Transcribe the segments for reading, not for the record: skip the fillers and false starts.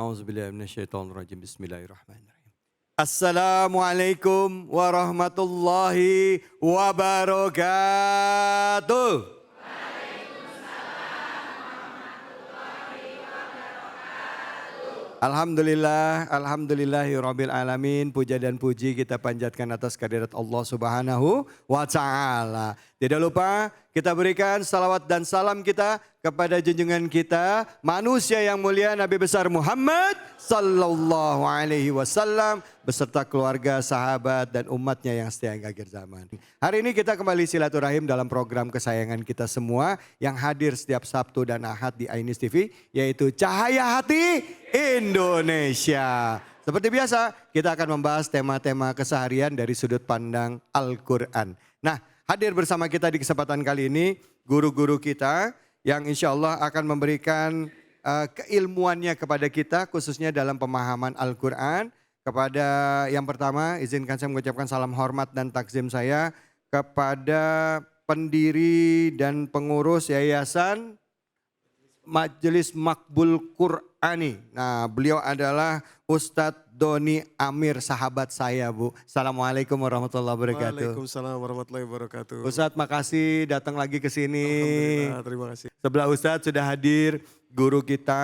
Auzubillahi minasyaitonirrajim. Bismillahirrahmanirrahim. Assalamualaikum warahmatullahi wabarakatuh. Alhamdulillahirabbil alamin. Puja dan puji kita panjatkan atas kehadirat Allah Subhanahu wa taala. Tidak lupa kita berikan salawat dan salam kita kepada junjungan kita, manusia yang mulia Nabi besar Muhammad sallallahu alaihi wasallam beserta keluarga, sahabat dan umatnya yang setia hingga akhir zaman. Hari ini kita kembali silaturahim dalam program kesayangan kita semua yang hadir setiap Sabtu dan Ahad di Ainis TV, yaitu Cahaya Hati Indonesia. Seperti biasa, kita akan membahas tema-tema keseharian dari sudut pandang Al-Quran. Nah, hadir bersama kita di kesempatan kali ini guru-guru kita yang insya Allah akan memberikan keilmuannya kepada kita khususnya dalam pemahaman Al-Quran. Kepada yang pertama, izinkan saya mengucapkan salam hormat dan takzim saya kepada pendiri dan pengurus Yayasan Majelis Makbul Qur'ani. Nah, beliau adalah Ustadz Doni Amir, sahabat saya, Bu. Assalamualaikum warahmatullahi wabarakatuh. Waalaikumsalam warahmatullahi wabarakatuh. Ustadz, makasih datang lagi ke sini. Alhamdulillah, terima kasih. Sebelah Ustadz sudah hadir guru kita,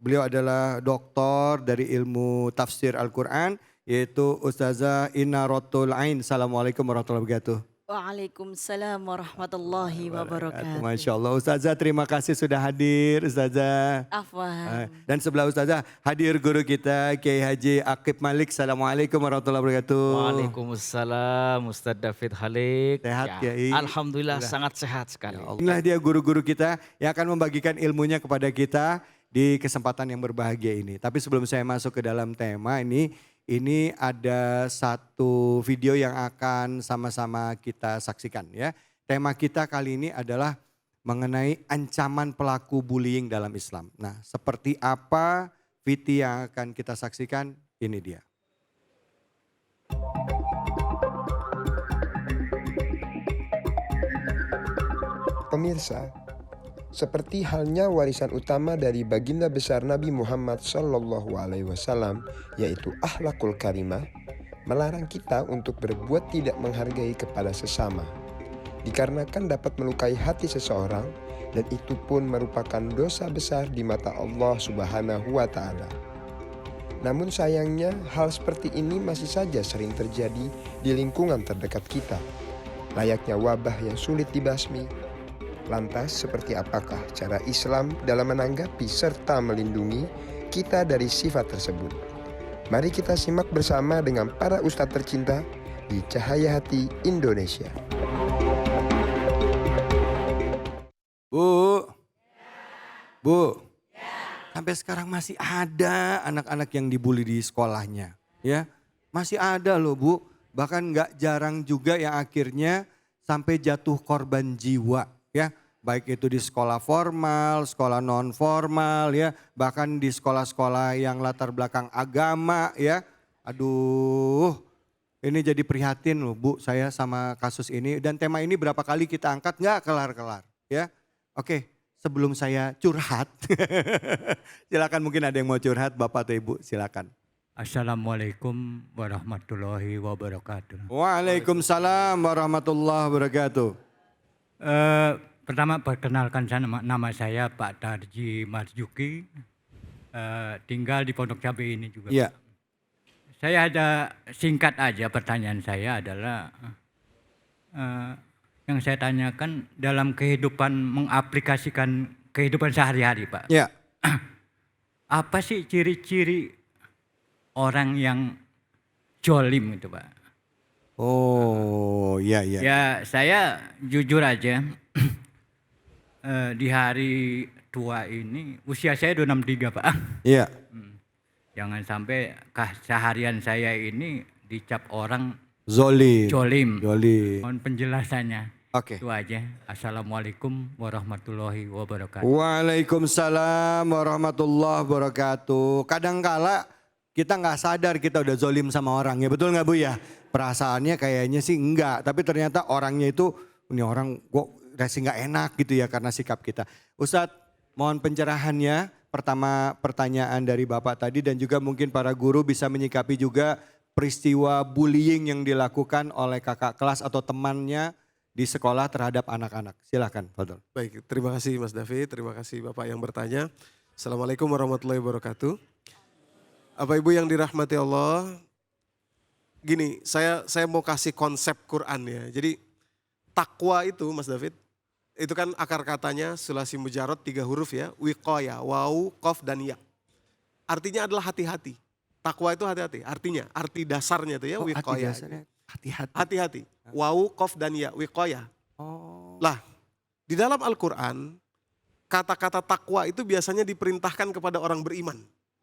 beliau adalah doktor dari ilmu tafsir Al-Quran, yaitu Ustazah Inaratul Ain. Assalamualaikum warahmatullahi wabarakatuh. Waalaikumsalam warahmatullahi wabarakatuh. Masya Allah, Ustazah terima kasih sudah hadir, Ustazah. Afwan. Dan sebelah Ustazah hadir guru kita Kiai Haji Aqib Malik. Assalamualaikum warahmatullahi wabarakatuh. Waalaikumsalam Ustadz David Halik. Sehat, Kiai? Alhamdulillah sangat sehat sekali. Inilah dia guru-guru kita yang akan membagikan ilmunya kepada kita di kesempatan yang berbahagia ini. Tapi sebelum saya masuk ke dalam tema ini ada satu video yang akan sama-sama kita saksikan ya. Tema kita kali ini adalah mengenai ancaman pelaku bullying dalam Islam. Nah, seperti apa video yang akan kita saksikan? Ini dia. Pemirsa, seperti halnya warisan utama dari baginda besar Nabi Muhammad SAW, yaitu akhlakul karimah, melarang kita untuk berbuat tidak menghargai kepada sesama. Dikarenakan dapat melukai hati seseorang dan itu pun merupakan dosa besar di mata Allah Subhanahu wa Ta'ala. Namun sayangnya hal seperti ini masih saja sering terjadi di lingkungan terdekat kita, layaknya wabah yang sulit dibasmi. Lantas seperti apakah cara Islam dalam menanggapi serta melindungi kita dari sifat tersebut? Mari kita simak bersama dengan para ustadz tercinta di Cahaya Hati Indonesia. Bu, sampai sekarang masih ada anak-anak yang dibully di sekolahnya, ya masih ada loh Bu. Bahkan nggak jarang juga yang akhirnya sampai jatuh korban jiwa. Ya, baik itu di sekolah formal, sekolah non formal ya, bahkan di sekolah-sekolah yang latar belakang agama ya. Aduh, ini jadi prihatin loh Bu saya sama kasus ini, dan tema ini berapa kali kita angkat nggak kelar-kelar ya. Oke, sebelum saya curhat, silakan mungkin ada yang mau curhat Bapak atau Ibu, silakan. Assalamualaikum warahmatullahi wabarakatuh. Waalaikumsalam warahmatullahi wabarakatuh. Pertama perkenalkan nama saya Pak Tarji Marzuki, tinggal di Pondok Cabe ini juga. Iya. Saya ada singkat aja, pertanyaan saya adalah yang saya tanyakan dalam kehidupan, mengaplikasikan kehidupan sehari-hari Pak. Iya. Apa sih ciri-ciri orang yang jolim itu Pak? Oh iya. Ya saya jujur aja. Di hari tua ini, usia saya 263 Pak. Iya. Jangan sampai seharian saya ini dicap orang Zolim. jolim. Zolim. Mohon penjelasannya. Oke. Itu aja. Assalamualaikum warahmatullahi wabarakatuh. Waalaikumsalam warahmatullahi wabarakatuh. Kadangkala kita nggak sadar kita udah zolim sama orang ya, betul nggak Bu ya? Perasaannya kayaknya sih enggak, tapi ternyata orangnya itu, ini orang kok rasanya nggak enak gitu ya karena sikap kita. Ustadz, mohon pencerahannya pertama pertanyaan dari Bapak tadi dan juga mungkin para guru bisa menyikapi juga peristiwa bullying yang dilakukan oleh kakak kelas atau temannya di sekolah terhadap anak-anak. Silakan, Fadol. Baik, terima kasih Mas David, terima kasih Bapak yang bertanya. Assalamualaikum warahmatullahi wabarakatuh. Bapak Ibu yang dirahmati Allah, gini, saya mau kasih konsep Quran ya. Jadi takwa itu Mas David, itu kan akar katanya sulasi mujarot 3 huruf ya. Wiqaya, wawu, qaf, dan ya. Artinya adalah hati-hati. Takwa itu hati-hati, artinya, arti dasarnya itu ya wiqaya. Hati-hati. Hati-hati, wawu, qaf, dan ya, wiqaya. Oh. Lah, di dalam Al-Quran, kata-kata takwa itu biasanya diperintahkan kepada orang beriman.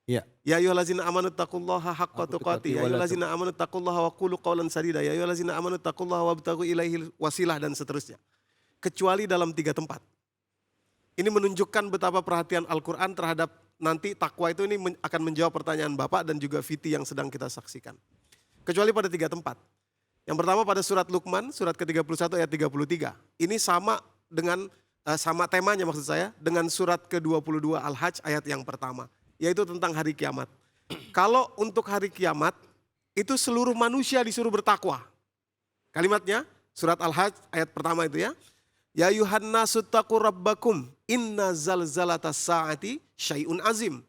Iya. Ya ayyuhallazina amanu taqullaha haqqa tuqatih, ya ayyuhallazina amanu taqullaha wa qulu qawlan sadida, ya ayyuhallazina amanu taqullaha wabtaghu ilaihil wasilah dan seterusnya. Kecuali dalam 3 tempat. Ini menunjukkan betapa perhatian Al-Quran terhadap nanti takwa itu ini akan menjawab pertanyaan Bapak dan juga Viti yang sedang kita saksikan. Kecuali pada 3 tempat. Yang pertama pada surat Luqman, surat ke-31 ayat 33. Ini sama dengan, sama temanya maksud saya, dengan surat ke-22 Al-Hajj ayat yang pertama. Yaitu tentang hari kiamat. Kalau untuk hari kiamat, itu seluruh manusia disuruh bertakwa. Kalimatnya, surat Al-Hajj ayat pertama itu ya. Ya yuhannasu taqu rabbakum inna zalzalatas saati syai'un azim.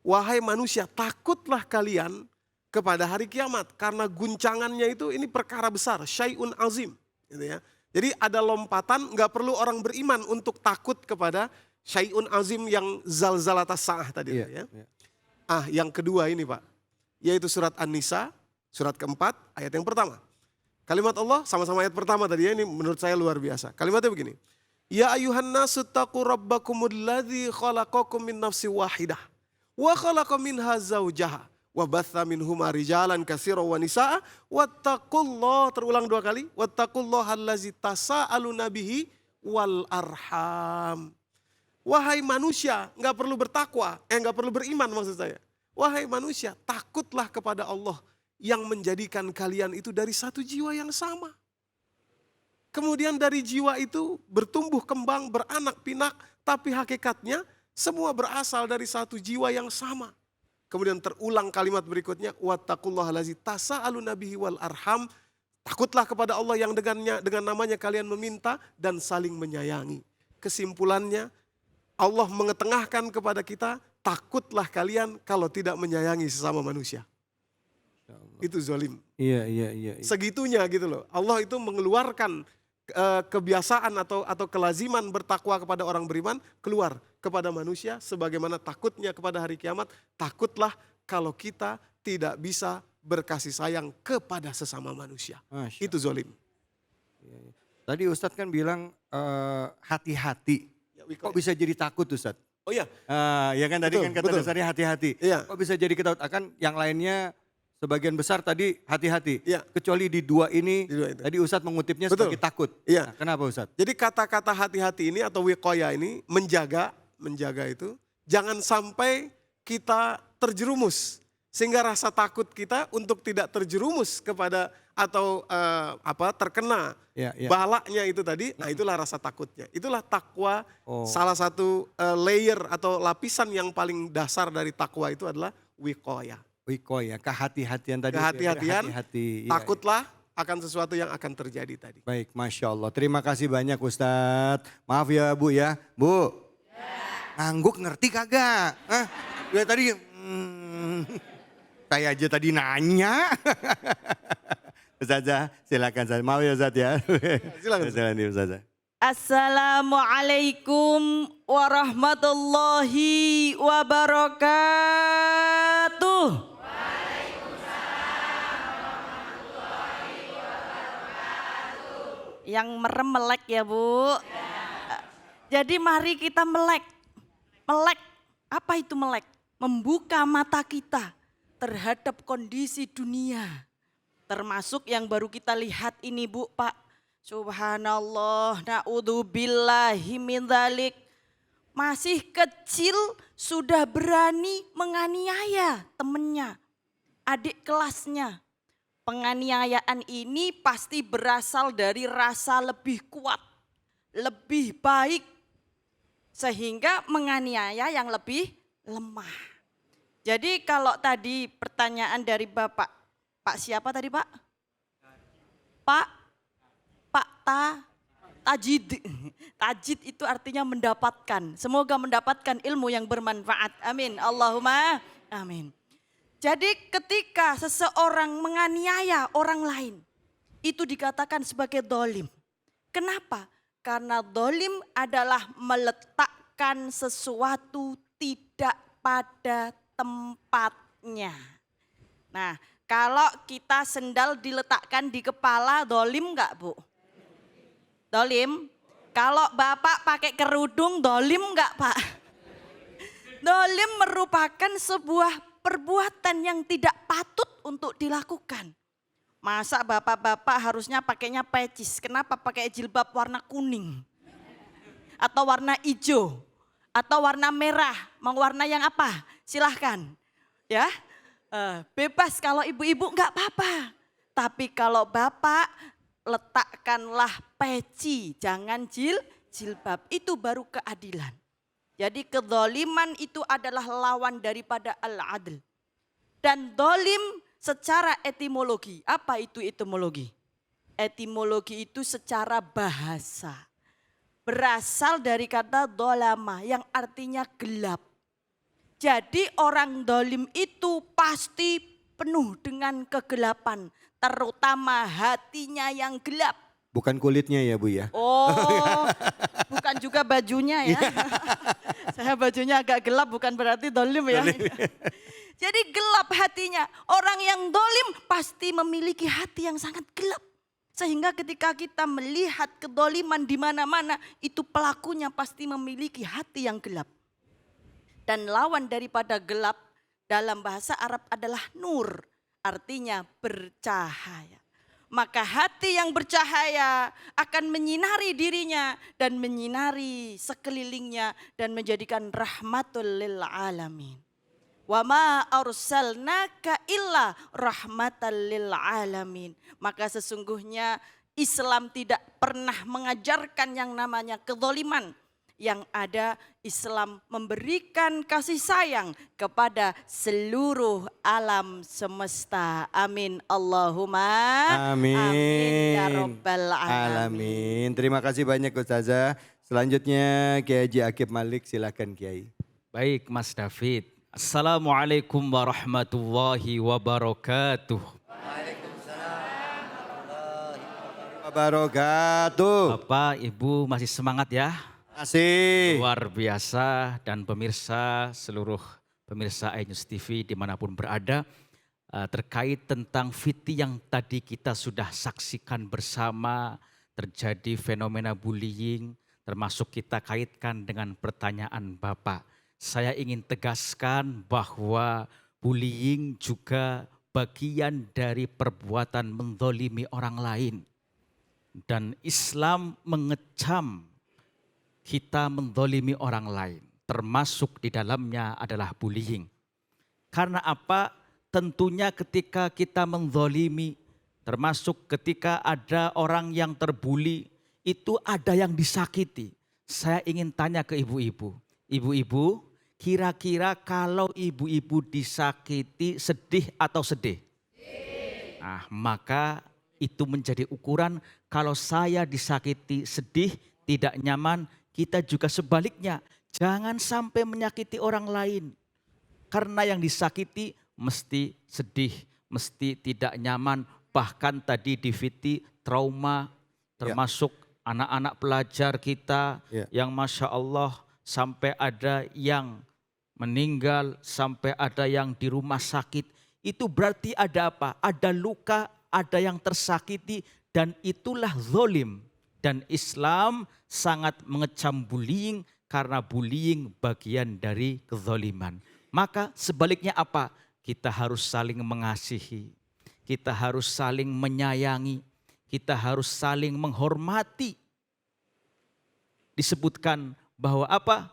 Wahai manusia, takutlah kalian kepada hari kiamat. Karena guncangannya itu ini perkara besar, syai'un azim. Gitu ya. Jadi ada lompatan, nggak perlu orang beriman untuk takut kepada syai'un azim yang zalzalatas sa'ah tadi. Iya, Ya. Yang kedua ini Pak, yaitu surat An-Nisa, surat keempat, ayat yang pertama. Kalimat Allah sama-sama ayat pertama tadi ya, ini menurut saya luar biasa. Kalimatnya begini. Ya ayuhan nasu taqu rabbakumul ladzi khalaqakum min nafsin wahidah. Wa khalaqa minha zawjaha. Wa batha minhuma rijalan katsiran wa nisaa. Wattaqullah, terulang 2 kali. Wattaqullaha allazi tasaaluna bihi wal arham. Wahai manusia, enggak perlu bertakwa, enggak perlu beriman maksud saya. Wahai manusia, takutlah kepada Allah yang menjadikan kalian itu dari satu jiwa yang sama. Kemudian dari jiwa itu bertumbuh kembang, beranak pinak, tapi hakikatnya semua berasal dari satu jiwa yang sama. Kemudian terulang kalimat berikutnya, wattaqullaha allazi tasaaluna bihi wal arham. Takutlah kepada Allah yang dengan namanya kalian meminta dan saling menyayangi. Kesimpulannya, Allah mengetengahkan kepada kita, takutlah kalian kalau tidak menyayangi sesama manusia. Itu zalim. Iya. Segitunya gitu loh. Allah itu mengeluarkan kebiasaan atau kelaziman bertakwa kepada orang beriman keluar kepada manusia sebagaimana takutnya kepada hari kiamat. Takutlah kalau kita tidak bisa berkasih sayang kepada sesama manusia. Itu zalim. Tadi Ustadz kan bilang hati-hati. Kok bisa jadi takut Ustadz? Oh iya. Ya kan tadi Betul, kan kata betul. dasarnya hati-hati. Iya. Kok bisa jadi kita akan yang lainnya sebagian besar tadi hati-hati. Iya. Kecuali di 2 ini Di 2 itu. tadi Ustadz mengutipnya Betul. sebagai takut. Iya. Nah, kenapa Ustadz? Jadi kata-kata hati-hati ini atau wiqaya ini menjaga itu jangan sampai kita terjerumus. Sehingga rasa takut kita untuk tidak terjerumus kepada atau terkena Ya. balaknya itu tadi, nah itulah rasa takutnya. Itulah takwa, salah satu layer atau lapisan yang paling dasar dari takwa itu adalah wiqaya. Wikoya, kehati-hatian tadi. Kehati-hatian, Hati-hati. Iya, takutlah akan sesuatu yang akan terjadi tadi. Baik, Masya Allah. Terima kasih banyak Ustadz. Maaf ya Bu ya. Bu, ngangguk ngerti kagak? Ya tadi, saya aja tadi nanya. Ustazah, silakan Ustazah. Maaf ya Ustadz ya. Silakan. Silakan Ustazah. Assalamualaikum warahmatullahi wabarakatuh. Yang merem melek ya Bu. Jadi mari kita melek. Melek, apa itu melek? Membuka mata kita terhadap kondisi dunia. Termasuk yang baru kita lihat ini Bu, Pak. Subhanallah, na'udzubillahi min dzalik. Masih kecil sudah berani menganiaya temennya, adik kelasnya. Penganiayaan ini pasti berasal dari rasa lebih kuat, lebih baik. Sehingga menganiaya yang lebih lemah. Jadi kalau tadi pertanyaan dari Bapak, Pak siapa tadi Pak? Tajid. Tajid itu artinya mendapatkan. Semoga mendapatkan ilmu yang bermanfaat. Amin. Allahumma amin. Jadi ketika seseorang menganiaya orang lain, itu dikatakan sebagai dolim. Kenapa? Karena dolim adalah meletakkan sesuatu tidak pada tempatnya. Nah, kalau kita sendal diletakkan di kepala, dolim enggak Bu? Dolim. Kalau Bapak pakai kerudung, dolim enggak Pak? Dolim merupakan sebuah perbuatan yang tidak patut untuk dilakukan. Masa bapak-bapak harusnya pakainya pecis, kenapa pakai jilbab warna kuning? Atau warna hijau? Atau warna merah? Mau warna yang apa? Silahkan. Ya, bebas kalau ibu-ibu enggak apa-apa. Tapi kalau bapak, letakkanlah peci, jangan jilbab. Itu baru keadilan. Jadi kezaliman itu adalah lawan daripada al-adl. Dan dolim secara etimologi, apa itu etimologi? Etimologi itu secara bahasa. Berasal dari kata dolama yang artinya gelap. Jadi orang dolim itu pasti penuh dengan kegelapan. Terutama hatinya yang gelap. Bukan kulitnya ya Bu ya? Oh, bukan juga bajunya ya. Saya bajunya agak gelap bukan berarti dolim ya. Jadi gelap hatinya. Orang yang dolim pasti memiliki hati yang sangat gelap. Sehingga ketika kita melihat kedoliman di mana-mana, itu pelakunya pasti memiliki hati yang gelap. Dan lawan daripada gelap dalam bahasa Arab adalah nur. Artinya bercahaya. Maka hati yang bercahaya akan menyinari dirinya dan menyinari sekelilingnya dan menjadikan rahmatul lil alamin. Wa ma arsalnaka illa rahmatan lil alamin. Maka sesungguhnya Islam tidak pernah mengajarkan yang namanya kezaliman. Yang ada Islam memberikan kasih sayang kepada seluruh alam semesta. Amin. Allahumma Amin. amin ya rabbal alamin. Alamin. Terima kasih banyak Ustazah. Selanjutnya Kiai Haji Akib Malik, silakan Kiai. Baik Mas David. Assalamualaikum warahmatullahi wabarakatuh. Wabarakatuh. Bapak, Ibu masih semangat ya? Masih. Luar biasa dan pemirsa, seluruh pemirsa iNews TV dimanapun berada. Terkait tentang fitih yang tadi kita sudah saksikan bersama, terjadi fenomena bullying, termasuk kita kaitkan dengan pertanyaan Bapak. Saya ingin tegaskan bahwa bullying juga bagian dari perbuatan menzalimi orang lain. Dan Islam mengecam kita menzalimi orang lain, termasuk di dalamnya adalah bullying. Karena apa? Tentunya ketika kita menzalimi, termasuk ketika ada orang yang terbuli, itu ada yang disakiti. Saya ingin tanya ke ibu-ibu. Ibu-ibu, kira-kira kalau ibu-ibu disakiti sedih atau sedih? Nah, maka itu menjadi ukuran kalau saya disakiti sedih, tidak nyaman, kita juga sebaliknya. Jangan sampai menyakiti orang lain. Karena yang disakiti mesti sedih, mesti tidak nyaman. Bahkan tadi di fitih trauma, termasuk anak-anak pelajar kita yang Masya Allah sampai ada yang meninggal, sampai ada yang di rumah sakit. Itu berarti ada apa? Ada luka, ada yang tersakiti, dan itulah zalim. Dan Islam sangat mengecam bullying karena bullying bagian dari kezaliman. Maka sebaliknya apa? Kita harus saling mengasihi, kita harus saling menyayangi, kita harus saling menghormati. Disebutkan bahwa apa?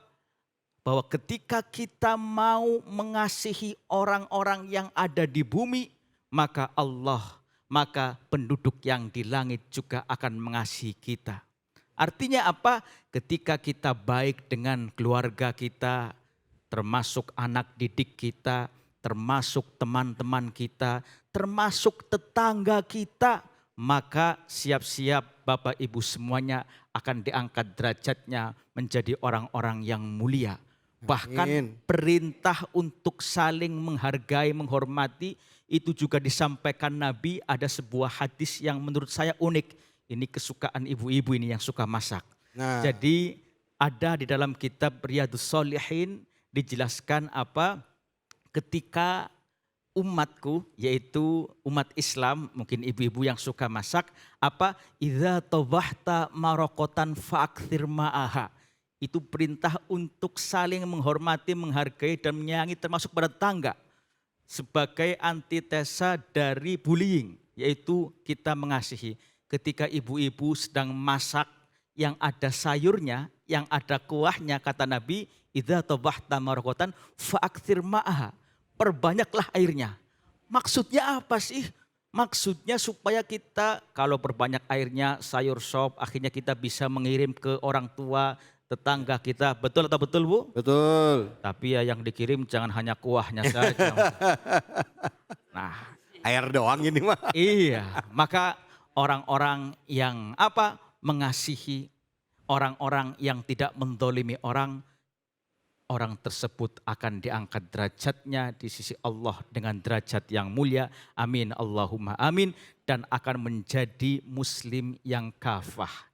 Bahwa ketika kita mau mengasihi orang-orang yang ada di bumi, maka Allah, maka penduduk yang di langit juga akan mengasihi kita. Artinya apa? Ketika kita baik dengan keluarga kita, termasuk anak didik kita, termasuk teman-teman kita, termasuk tetangga kita, maka siap-siap Bapak Ibu semuanya akan diangkat derajatnya menjadi orang-orang yang mulia. Bahkan Amin. perintah untuk saling menghargai, menghormati itu juga disampaikan Nabi. Ada sebuah hadis yang menurut saya unik. Ini kesukaan ibu-ibu ini yang suka masak. Nah, Jadi ada di dalam kitab Riyadhus Shalihin dijelaskan apa ketika umatku yaitu umat Islam, mungkin ibu-ibu yang suka masak, apa idza tabahta marokotan fa'akthir ma'aha. Itu perintah untuk saling menghormati, menghargai dan menyayangi termasuk pada tetangga. Sebagai antitesa dari bullying, yaitu kita mengasihi. Ketika ibu-ibu sedang masak yang ada sayurnya, yang ada kuahnya, kata Nabi, idza tabahta marokotan fa'akthir ma'aha. Perbanyaklah airnya. Maksudnya apa sih? Maksudnya supaya kita kalau perbanyak airnya sayur sop, akhirnya kita bisa mengirim ke orang tua, tetangga kita. Betul atau betul Bu? betul. Tapi ya yang dikirim jangan hanya kuahnya saja. Nah Air doang ini mah. iya, maka orang-orang yang apa? Mengasihi, orang-orang yang tidak mendolimi orang, orang tersebut akan diangkat derajatnya di sisi Allah dengan derajat yang mulia. Amin, Allahumma amin. Dan akan menjadi muslim yang kafah.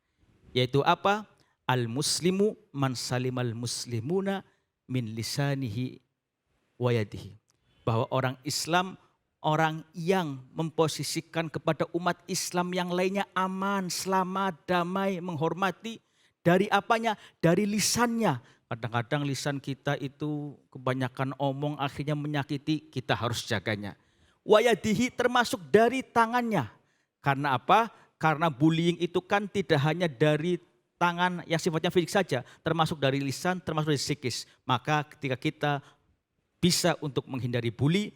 Yaitu apa? Al-muslimu man salimal muslimuna min lisanihi wa yadihi. Bahwa orang Islam, orang yang memposisikan kepada umat Islam yang lainnya aman, selamat, damai, menghormati. Dari apanya? Dari lisannya. Kadang-kadang lisan kita itu kebanyakan omong akhirnya menyakiti, kita harus jaganya. Wayadihi termasuk dari tangannya. Karena apa? Karena bullying itu kan tidak hanya dari tangan yang sifatnya fisik saja, termasuk dari lisan, termasuk dari psikis. Maka ketika kita bisa untuk menghindari bully,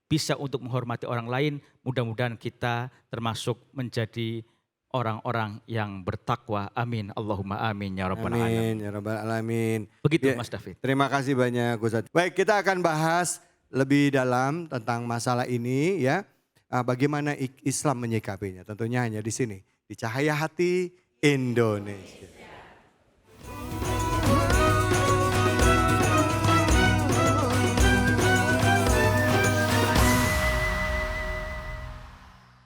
bisa untuk menghormati orang lain, mudah-mudahan kita termasuk menjadi orang-orang yang bertakwa. Amin. Allahumma amin ya rabbal alamin. Amin, ya rabbal alamin. Begitu Ya, Mas David. terima kasih banyak Ustaz. Baik, kita akan bahas lebih dalam tentang masalah ini ya. Bagaimana Islam menyikapinya. Tentunya hanya di sini, di Cahaya Hati Indonesia.